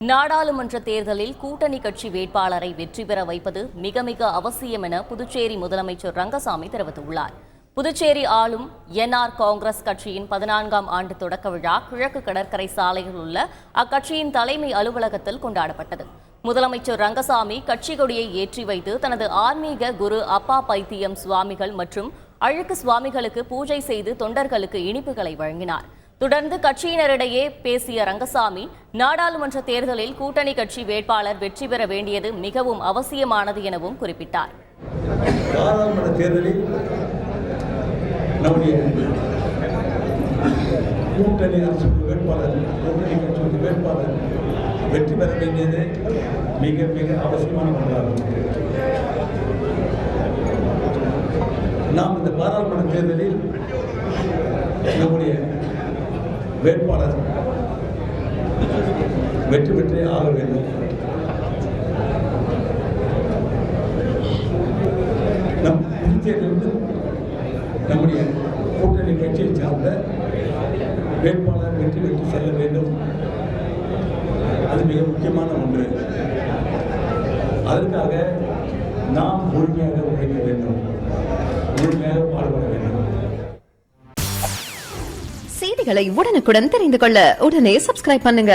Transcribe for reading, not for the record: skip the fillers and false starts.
நாடாளுமன்ற தேர்தலில் கூட்டணி கட்சி வேட்பாளரை வெற்றி பெற வைப்பது மிக மிக அவசியம் என புதுச்சேரி முதலமைச்சர் ரங்கசாமி தெரிவித்துள்ளார். புதுச்சேரி ஆளும் என்ஆர் காங்கிரஸ் கட்சியின் 14ஆம் ஆண்டு தொடக்க விழா கிழக்கு கடற்கரை சாலையில் உள்ள அக்கட்சியின் தலைமை அலுவலகத்தில் கொண்டாடப்பட்டது. முதலமைச்சர் ரங்கசாமி கட்சி கொடியை ஏற்றி வைத்து தனது ஆன்மீக குரு அப்பா பைத்தியம் சுவாமிகள் மற்றும் அழுக்கு சுவாமிகளுக்கு பூஜை செய்து தொண்டர்களுக்கு இனிப்புகளை வழங்கினார். தொடர்ந்து கட்சியினரிடையே பேசிய ரங்கசாமி, நாடாளுமன்ற தேர்தலில் கூட்டணி கட்சி வேட்பாளர் வெற்றி பெற வேண்டியது மிகவும் அவசியமானது எனவும் குறிப்பிட்டார். நாடாளுமன்ற தேர்தலில் நம்முடைய கூட்டணி கட்சி வேட்பாளர் வெற்றி பெற வேண்டியது மிக மிக அவசியமான ஒன்றாகும். நாம் இந்த பாராளுமன்ற தேர்தலில் நம்முடைய வேட்பாளர் வெற்றி பெற்றே ஆக வேண்டும். நம் புதுச்சேரியிலிருந்து நம்முடைய கூட்டணி கட்சியை சார்ந்த வேட்பாளர் வெற்றி பெற்று செல்ல வேண்டும். அது மிக முக்கியமான ஒன்று. அதற்காக நாம் முழுமையாக உழைக்க வேண்டும், முழுமையாக பாடுபட வேண்டும். செய்திகளை உடனுக்குடன் தெரிந்து கொள்ள உடனே சப்ஸ்கிரைப் பண்ணுங்க.